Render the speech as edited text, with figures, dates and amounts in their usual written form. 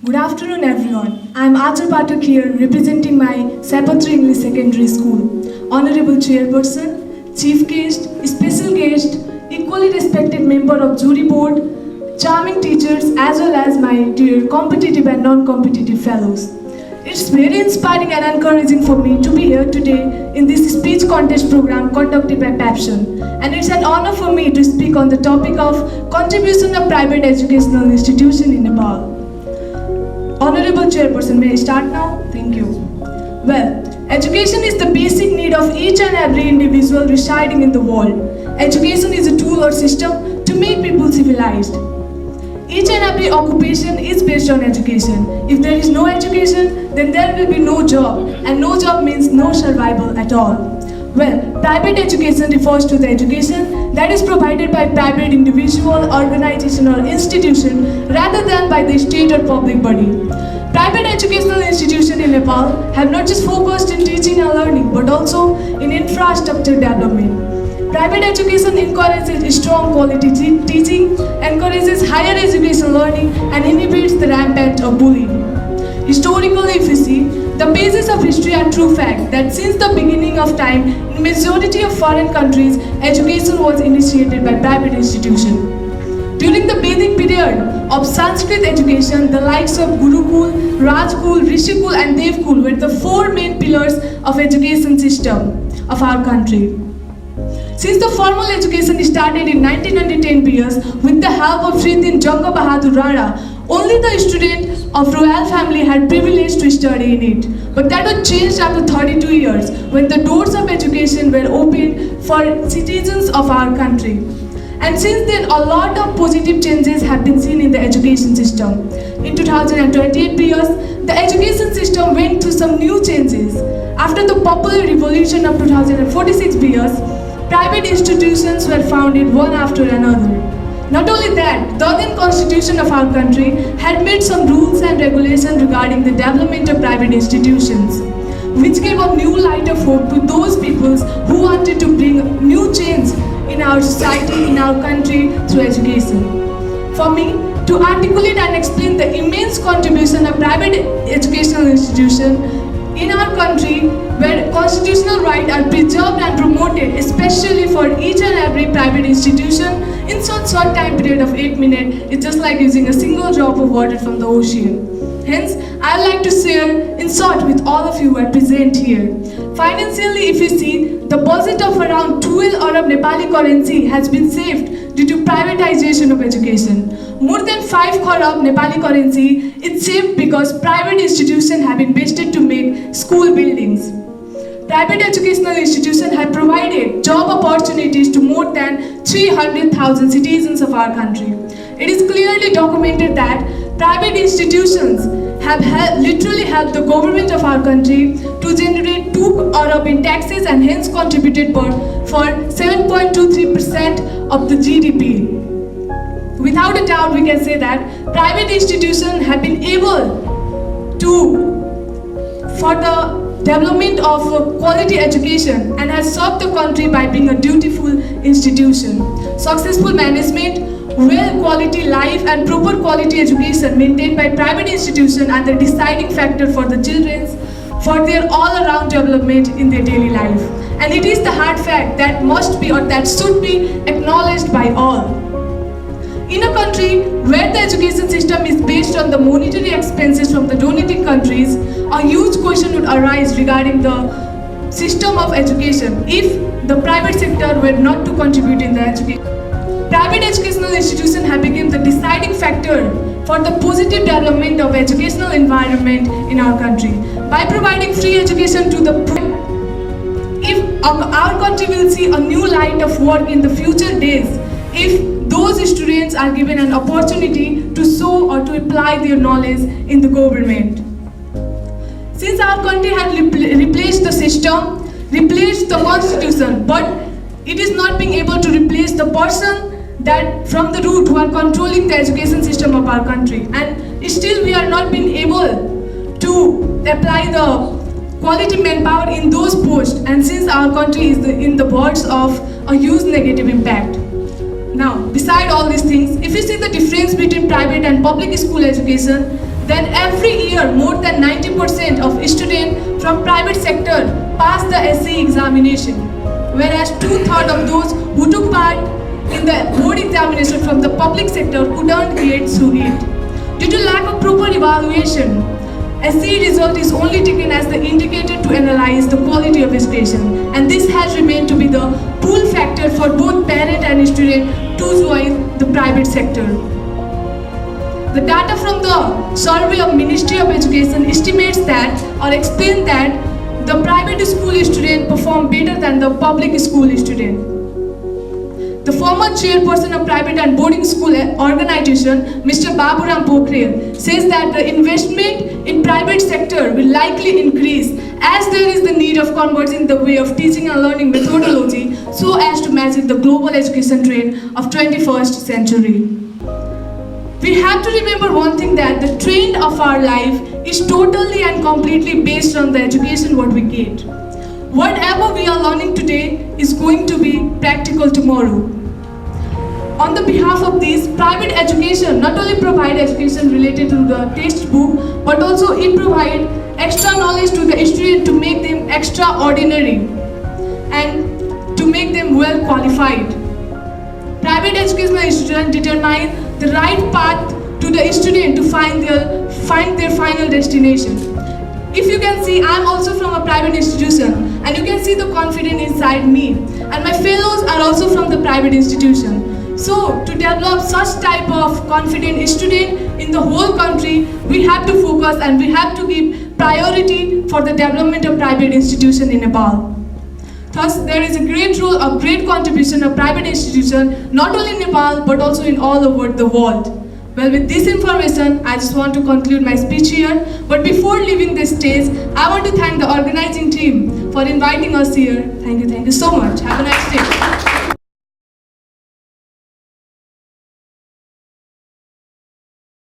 Good afternoon, everyone. I am Achal Pathak here representing my Saypatri Secondary School. Honorable Chairperson, Chief Guest, Special Guest, equally respected member of Jury Board, charming teachers, as well as my dear competitive and non-competitive fellows. It's very inspiring and encouraging for me to be here today in this speech contest program conducted by Pabson. And it's an honor for me to speak on the topic of contribution of private educational institution in Nepal. Honorable Chairperson, may I start now? Thank you. Well, education is the basic need of each and every individual residing in the world. Education is a tool or system to make people civilized. Each and every occupation is based on education. If there is no education, then there will be no job, and no job means no survival at all. Well, private education refers to the education that is provided by private individual, organization or institution rather than by the state or public body. Private educational institutions in Nepal have not just focused in teaching and learning but also in infrastructure development. Private education encourages strong quality teaching, encourages higher education learning and inhibits the rampant of bullying. Historically, if you see, the basis of history are true fact that since the beginning of time, in majority of foreign countries, education was initiated by private institutions. During the Vedic period of Sanskrit education, the likes of Gurukul, Rajkul, Rishikul and Devkul were the four main pillars of education system of our country. Since the formal education started in 1910 years with the help of Sridin Janga Bahadur Rana, only the students of royal family had privilege to study in it. But that was changed after 32 years when the doors of education were opened for citizens of our country. And since then, a lot of positive changes have been seen in the education system. In 2028 years, the education system went through some new changes. After the popular revolution of 2046 years, private institutions were founded one after another. Not only that, the then constitution of our country had made some rules and regulations regarding the development of private institutions, which gave a new light of hope to those peoples who wanted to bring new change in our society, in our country through education. For me, to articulate and explain the immense contribution of private educational institutions in our country where constitutional rights are preserved and promoted, especially for each and every private institution, in such short time period of 8 minutes, it's just like using a single drop of water from the ocean. Hence, I would like to share in short with all of you who are present here. Financially, if you see, the budget of around 12 Arab Nepali currency has been saved due to privatization of education. More than 5 Arab Nepali currency is saved because private institutions have invested to make school buildings. Private educational institutions have provided job opportunities to more than 300,000 citizens of our country. It is clearly documented that private institutions have literally helped the government of our country to generate 2 Arab in taxes and hence contributed for 7.23% of the GDP. Without a doubt, we can say that private institutions have been able to, for the development of quality education and has served the country by being a dutiful institution. Successful management, well-quality life and proper quality education maintained by private institutions are the deciding factor for the children for their all-around development in their daily life. And it is the hard fact that must be or that should be acknowledged by all. In a country where the education system is based on the monetary expenses from the donating countries, a huge question would arise regarding the system of education if the private sector were not to contribute in the education. Private educational institutions have become the deciding factor for the positive development of educational environment in our country. By providing free education to the poor, if our country will see a new light of work in the future days, if those students are given an opportunity to show or to apply their knowledge in the government. Since our country has replaced the system, replaced the constitution, but it is not being able to replace the person that from the root who are controlling the education system of our country. And still we are not being able to apply the quality manpower in those posts, and since our country is in the verge of a huge negative impact. Now, beside all these things, if you see the difference between private and public school education, then every year more than 90% of students from private sector pass the SE examination, whereas 2/3 of those who took part in the board examination from the public sector couldn't get through it. Due to lack of proper evaluation, SE result is only taken as the indicator to analyze the quality of education, and this has remained to be the pull factor for both parent and student to join the private sector. The data from the survey of Ministry of Education estimates that or explains that the private school student perform better than the public school student. The former chairperson of private and boarding school organization, Mr. Baburam Pokhrel, says that the investment in private sector will likely increase as there is the need of converging the way of teaching and learning methodology so as to match the global education trend of 21st century. We have to remember one thing, that the trend of our life is totally and completely based on the education what we get. Whatever we are learning today is going to be practical tomorrow. On the behalf of this, private education not only provide education related to the textbook, but also it provide extra knowledge to the student to make them extraordinary and to make them well qualified. Private educational institutions determine the right path to the student to find their final destination. If you can see, I am also from a private institution, and you can see the confidence inside me, and my fellows are also from the private institution. So to develop such type of confident student in the whole country, we have to focus and we have to give priority for the development of private institution in Nepal. Thus, there is a great role, a great contribution of private institution, not only in Nepal, but also in all over the world. Well, with this information, I just want to conclude my speech here. But before leaving this stage, I want to thank the organizing team for inviting us here. Thank you so much. Have a nice day.